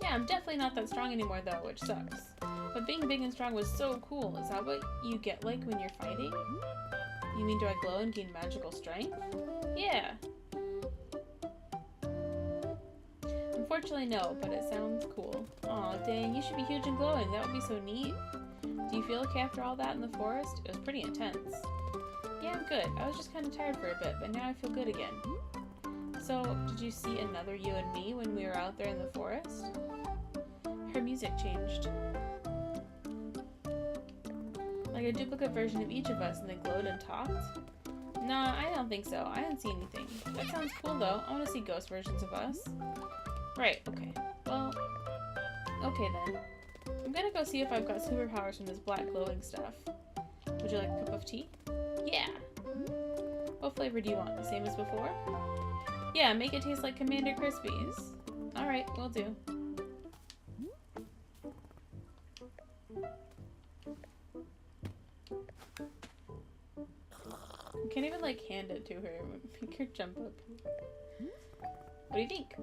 Yeah, I'm definitely not that strong anymore though, which sucks. But being big and strong was so cool. Is that what you get like when you're fighting? You mean do I glow and gain magical strength? Yeah. Unfortunately no, but it sounds cool. Aw, dang, you should be huge and glowing. That would be so neat. Do you feel okay after all that in the forest? It was pretty intense. Yeah, I'm good. I was just kind of tired for a bit, but now I feel good again. So, did you see another you and me when we were out there in the forest? Her music changed. Like a duplicate version of each of us, and they glowed and talked? Nah, I don't think so. I didn't see anything. That sounds cool though. I want to see ghost versions of us. Right, okay. Well, okay then. I'm gonna go see if I've got superpowers from this black glowing stuff. Would you like a cup of tea? Yeah! What flavor do you want? The same as before? Yeah, make it taste like Commander Crispies. Alright, will do. You can't even hand it to her. Make her jump up. What do you think?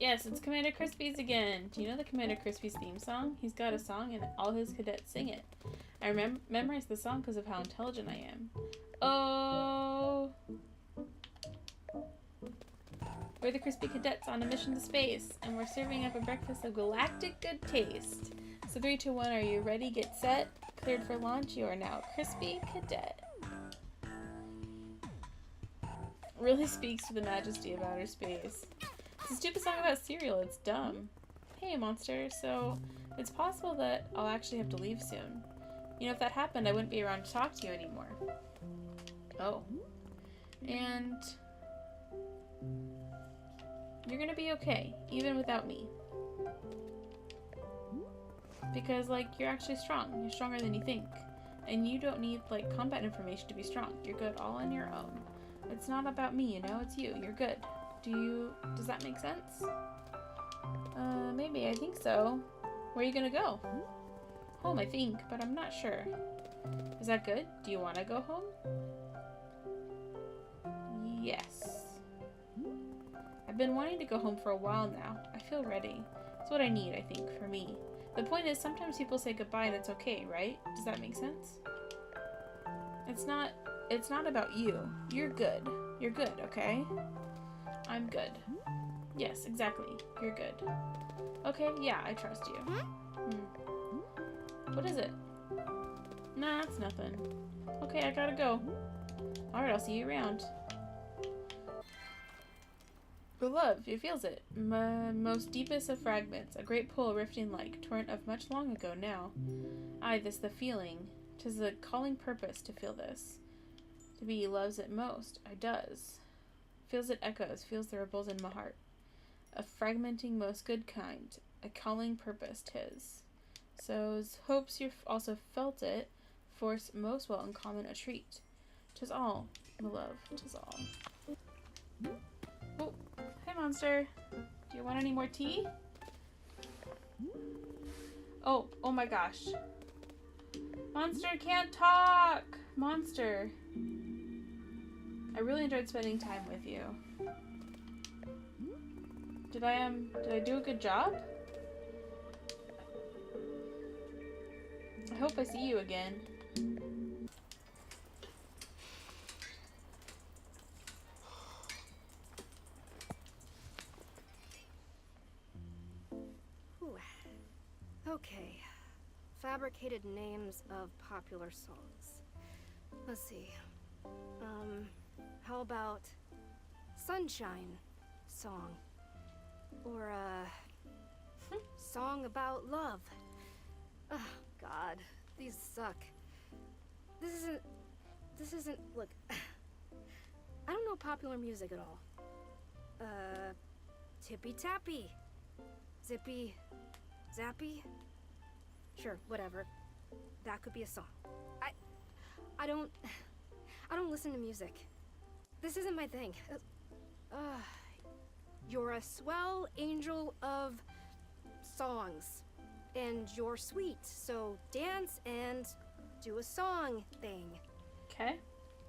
Yes, it's Commander Crispy's again. Do you know the Commander Crispy's theme song? He's got a song and all his cadets sing it. I memorized the song because of how intelligent I am. Oh! We're the Crispy Cadets on a mission to space, and we're serving up a breakfast of galactic good taste. So 3, 2, 1, are you ready? Get set. Cleared for launch. You are now Crispy Cadet. Really speaks to the majesty of outer space. It's a stupid song about cereal. It's dumb. Hey, monster. So, it's possible that I'll actually have to leave soon. You know, if that happened, I wouldn't be around to talk to you anymore. Oh. And you're gonna be okay, even without me. Because, like, you're actually strong. You're stronger than you think. And you don't need, like, combat information to be strong. You're good all on your own. It's not about me, you know? It's you. You're good. Does that make sense? Maybe. I think so. Where are you gonna go? Home, I think, but I'm not sure. Is that good? Do you want to go home? Yes. I've been wanting to go home for a while now. I feel ready. It's what I need, I think, for me. The point is, sometimes people say goodbye and it's okay, right? Does that make sense? It's not about you. You're good. You're good, okay? I'm good. Yes, exactly. You're good. Okay, yeah, I trust you. What is it? Nah, it's nothing. Okay, I gotta go. Alright, I'll see you around. For love, it feels it. Most deepest of fragments, a great pull rifting like torrent of much long ago now. Aye, this the feeling. 'Tis the calling purpose to feel this. To be loves it most, I does. Feels it echoes, feels the ripples in my heart. A fragmenting most good kind, a calling purpose 'tis. So's hopes you also felt it, force most well in common a treat. 'Tis all, my love, 'tis all. Oh, hey monster. Do you want any more tea? Oh my gosh. Monster can't talk! Monster. I really enjoyed spending time with you. Did I do a good job? I hope I see you again. Whew. Okay. Fabricated names of popular songs. Let's see. How about Sunshine Song? Or song about love. Oh, God. These suck. This isn't, look, I don't know popular music at all. Tippy Tappy. Zippy Zappy? Sure, whatever. That could be a song. I don't listen to music. This isn't my thing. You're a swell angel of songs. And you're sweet, so dance and do a song thing. Okay.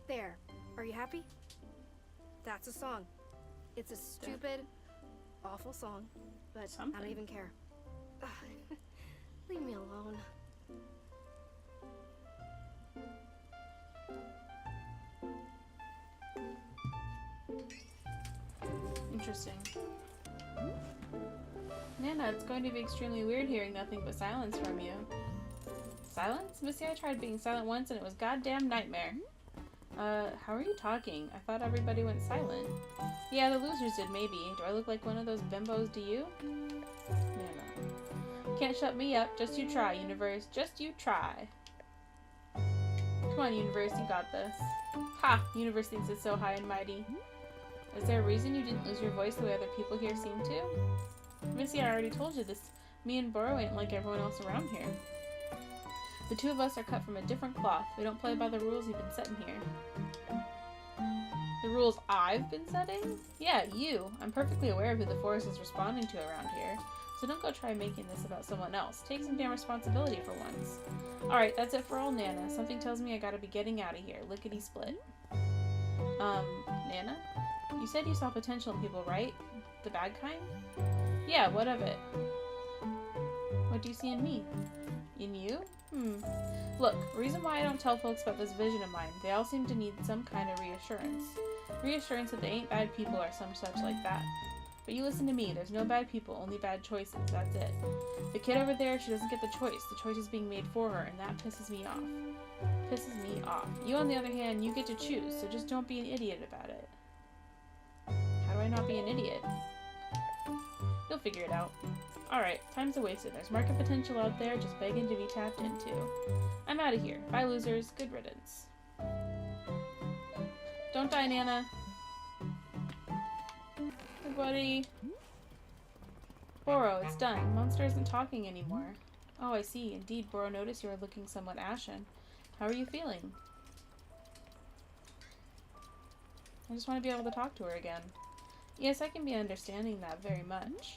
There. Are you happy? That's a song. It's a stupid, awful song, but Something. I don't even care. Leave me alone. Interesting. Nana, it's going to be extremely weird hearing nothing but silence from you. Silence? Missy, I tried being silent once and it was goddamn nightmare. How are you talking? I thought everybody went silent. Yeah, the losers did maybe. Do I look like one of those bimbos to you? Nana. Can't shut me up. Just you try, universe. Just you try. Come on, universe, you got this. Ha! Universe thinks it's so high and mighty. Is there a reason you didn't lose your voice the way other people here seem to? Missy, I already told you this. Me and Burrow ain't like everyone else around here. The two of us are cut from a different cloth. We don't play by the rules you've been setting here. The rules I've been setting? Yeah, you. I'm perfectly aware of who the forest is responding to around here. So don't go try making this about someone else. Take some damn responsibility for once. Alright, that's it for old Nana. Something tells me I gotta be getting out of here. Lickety-split. Nana? You said you saw potential in people, right? The bad kind? Yeah, what of it? What do you see in me? In you? Look, reason why I don't tell folks about this vision of mine, they all seem to need some kind of reassurance. Reassurance that they ain't bad people or some such like that. But you listen to me, there's no bad people, only bad choices, that's it. The kid over there, she doesn't get the choice is being made for her, and that pisses me off. Pisses me off. You, on the other hand, you get to choose, so just don't be an idiot about it. How do I not be an idiot? You'll figure it out. Alright, time's a wasted. There's market potential out there just begging to be tapped into. I'm out of here. Bye, losers. Good riddance. Don't die, Nana. Hey, buddy. Boro, it's done. Monster isn't talking anymore. Oh, I see. Indeed, Boro, notice you are looking somewhat ashen. How are you feeling? I just want to be able to talk to her again. Yes, I can be understanding that very much.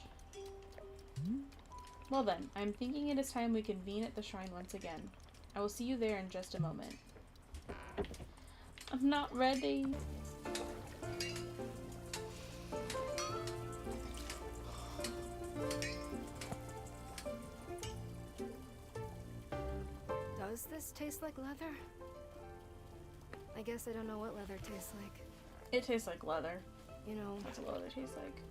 Well then, I'm thinking it is time we convene at the shrine once again. I will see you there in just a moment. I'm not ready. Does this taste like leather? I guess I don't know what leather tastes like. It tastes like leather. You know, That's what leather tastes like.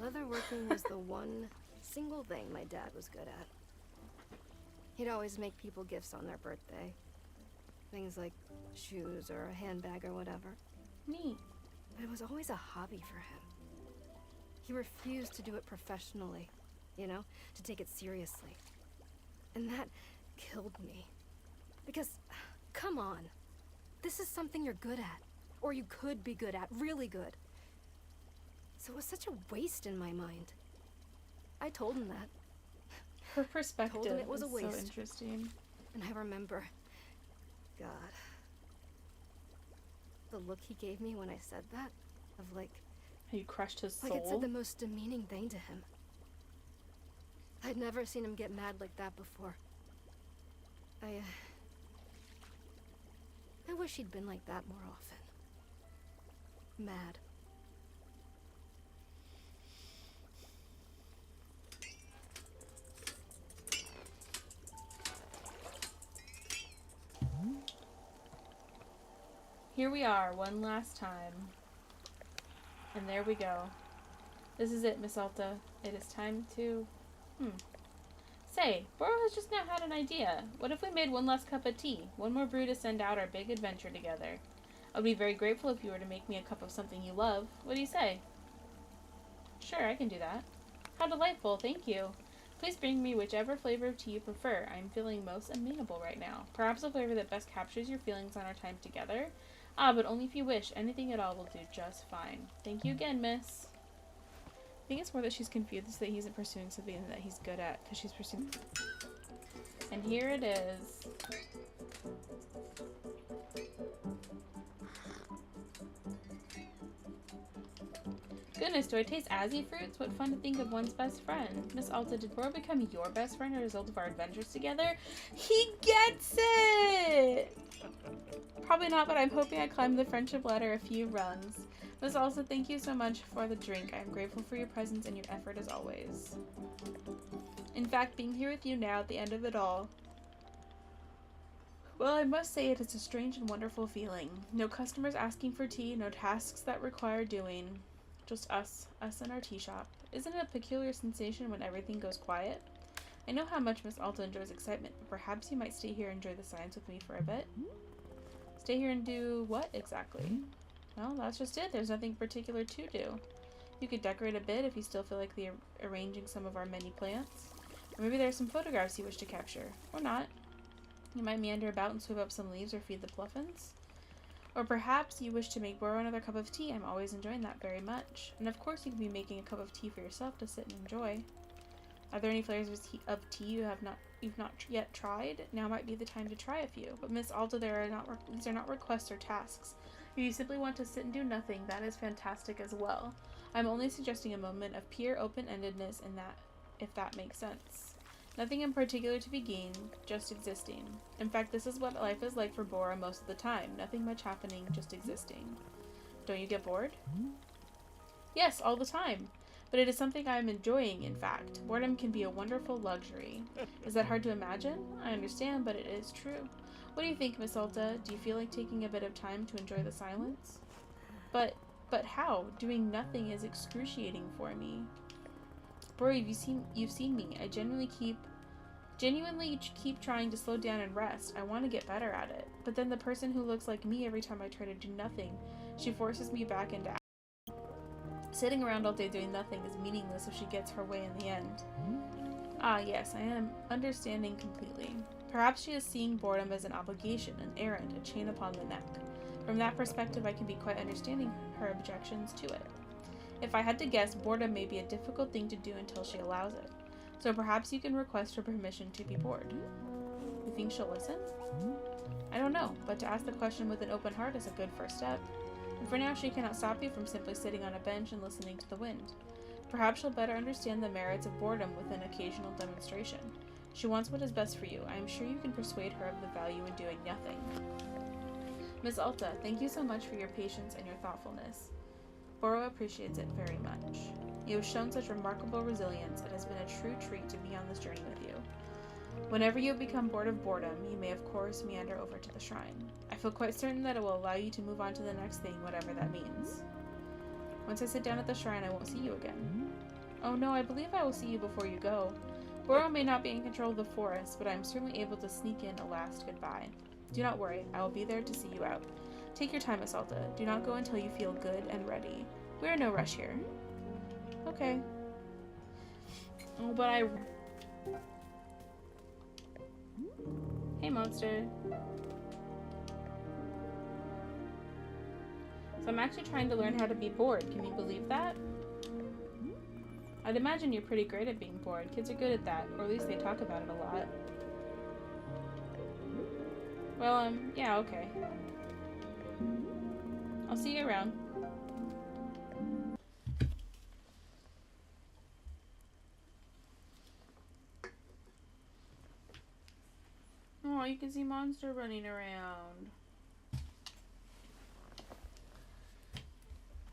leather working was the one single thing my dad was good at. He'd always make people gifts on their birthday. Things like shoes or a handbag or whatever. Neat. But it was always a hobby for him. He refused to do it professionally, you know, to take it seriously. And that killed me. Because, come on, this is something you're good at. Or you could be good at, really good. So it was such a waste in my mind. I told him that. Her perspective Told him it was a is waste. so interesting. And I remember, God, the look he gave me when I said that, of like How you crushed his soul. it said the most demeaning thing to him. I'd never seen him get mad like that before. I wish he'd been like that more often. Mad. Here we are, one last time. And there we go. This is it, Miss Alta. It is time to... Say, Boro has just now had an idea. What if we made one less cup of tea? One more brew to send out our big adventure together. I'd be very grateful if you were to make me a cup of something you love. What do you say? Sure, I can do that. How delightful, thank you. Please bring me whichever flavor of tea you prefer. I'm feeling most amenable right now. Perhaps a flavor that best captures your feelings on our time together? Ah, but only if you wish. Anything at all will do just fine. Thank you again, miss. I think it's more that she's confused that he isn't pursuing something that he's good at, because she's pursuing... And here it is. Goodness, do I taste Azzy fruits? What fun to think of one's best friend. Miss Alta, did Boro become your best friend as a result of our adventures together? He gets it! Probably not, but I'm hoping I climbed the friendship ladder a few rungs. Miss Alta, thank you so much for the drink. I am grateful for your presence and your effort as always. In fact, being here with you now at the end of it all, well, I must say it is a strange and wonderful feeling. No customers asking for tea, no tasks that require doing. Just us in our tea shop. Isn't it a peculiar sensation when everything goes quiet? I know how much Miss Alta enjoys excitement, but perhaps you might stay here and enjoy the signs with me for a bit? Stay here and do what exactly? Well, that's just it. There's nothing particular to do. You could decorate a bit if you still feel like arranging some of our many plants. Or maybe there are some photographs you wish to capture. Or not. You might meander about and sweep up some leaves or feed the pluffins. Or perhaps you wish to make Boro another cup of tea. I'm always enjoying that very much. And of course you can be making a cup of tea for yourself to sit and enjoy. Are there any flavors of tea you've not yet tried? Now might be the time to try a few. But Miss Alta, these are not requests or tasks. If you simply want to sit and do nothing, that is fantastic as well. I'm only suggesting a moment of pure open-endedness in that, if that makes sense. Nothing in particular to be gained, just existing. In fact, this is what life is like for Boro most of the time. Nothing much happening, just existing. Don't you get bored? Yes, all the time. But it is something I am enjoying, in fact. Boredom can be a wonderful luxury. Is that hard to imagine? I understand, but it is true. What do you think, Miss Alta? Do you feel like taking a bit of time to enjoy the silence? But how? Doing nothing is excruciating for me. Bro, you've seen me. I genuinely keep trying to slow down and rest. I want to get better at it. But then the person who looks like me every time I try to do nothing, she forces me back into action. Sitting around all day doing nothing is meaningless if she gets her way in the end. Ah, yes, I am understanding completely. Perhaps she is seeing boredom as an obligation, an errand, a chain upon the neck. From that perspective, I can be quite understanding her objections to it. If I had to guess, boredom may be a difficult thing to do until she allows it. So perhaps you can request her permission to be bored. You think she'll listen? I don't know, but to ask the question with an open heart is a good first step. And for now, she cannot stop you from simply sitting on a bench and listening to the wind. Perhaps she'll better understand the merits of boredom with an occasional demonstration. She wants what is best for you. I am sure you can persuade her of the value in doing nothing. Miss Alta, thank you so much for your patience and your thoughtfulness. Boro appreciates it very much. You have shown such remarkable resilience. It has been a true treat to be on this journey with you. Whenever you become bored of boredom, you may of course meander over to the shrine. I feel quite certain that it will allow you to move on to the next thing, whatever that means. Once I sit down at the shrine, I won't see you again. Oh no, I believe I will see you before you go. Boro may not be in control of the forest, but I am certainly able to sneak in a last goodbye. Do not worry, I will be there to see you out. Take your time, Miss Alta. Do not go until you feel good and ready. We are in no rush here. Okay. Oh, but I... Hey, monster. So I'm actually trying to learn how to be bored. Can you believe that? I'd imagine you're pretty great at being bored. Kids are good at that, or at least they talk about it a lot. Well, yeah, okay. I'll see you around. Oh, you can see Monster running around.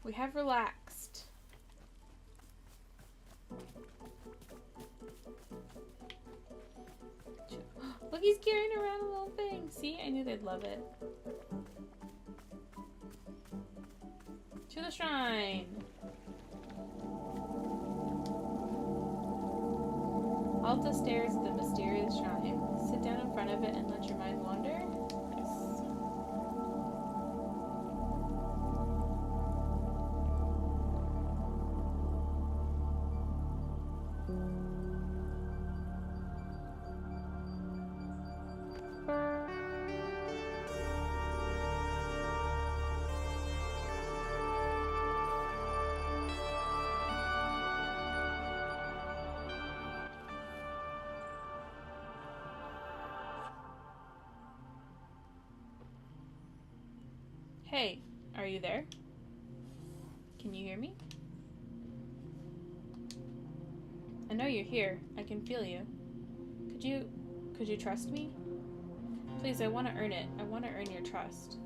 We have relaxed. Look, he's carrying around a little thing. See, I knew they'd love it. To the shrine. Alta stares at the mysterious shrine. Sit down in front of it and let your mind wander. Nice. Hey, are you there? Can you hear me? I know you're here. I can feel you. Could you trust me? Please, I want to earn it. I want to earn your trust.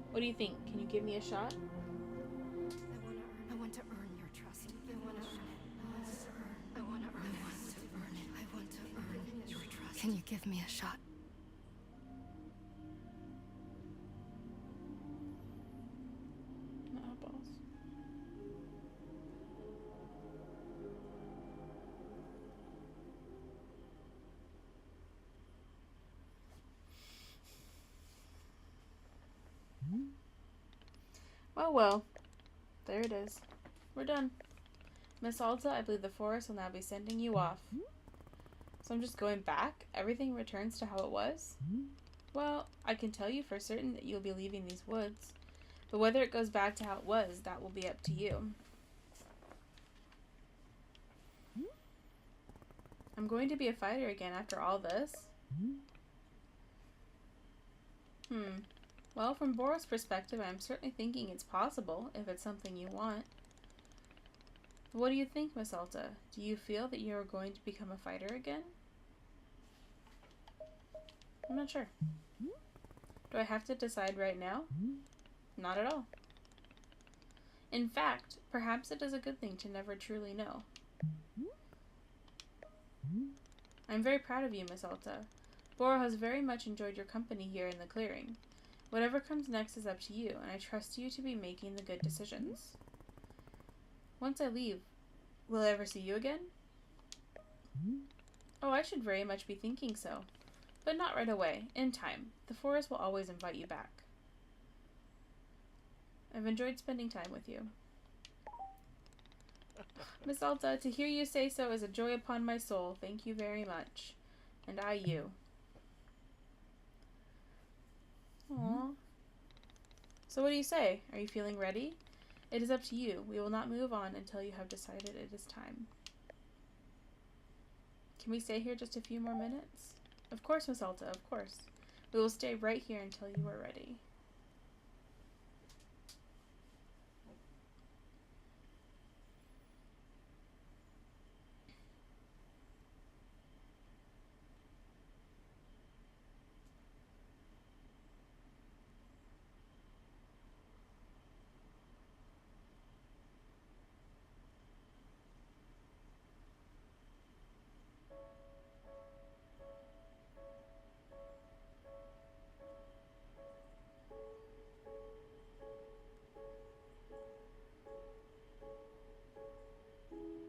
What do you think? Can you give me a shot? I want to earn your trust. I want to earn your trust. Can you give me a shot? Well, there it is. We're done. Miss Alta, I believe the forest will now be sending you off. So I'm just going back? Everything returns to how it was? Well, I can tell you for certain that you'll be leaving these woods. But whether it goes back to how it was, that will be up to you. I'm going to be a fighter again after all this? Well, from Boros' perspective, I'm certainly thinking it's possible, if it's something you want. What do you think, Miss Alta? Do you feel that you are going to become a fighter again? I'm not sure. Do I have to decide right now? Not at all. In fact, perhaps it is a good thing to never truly know. I'm very proud of you, Miss Alta. Boro has very much enjoyed your company here in the clearing. Whatever comes next is up to you, and I trust you to be making the good decisions. Once I leave, will I ever see you again? Oh, I should very much be thinking so. But not right away. In time. The forest will always invite you back. I've enjoyed spending time with you. Miss Alta, to hear you say so is a joy upon my soul. Thank you very much. And I you. Aww. So what do you say? Are you feeling ready? It is up to you. We will not move on until you have decided it is time. Can we stay here just a few more minutes? Of course, Miss Alta, of course. We will stay right here until you are ready.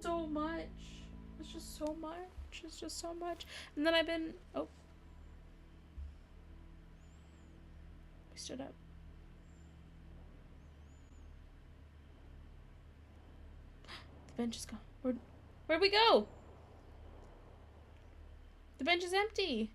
So much. It's just so much. It's just so much. And then I've been... Oh. We stood up. The bench is gone. Where'd we go? The bench is empty.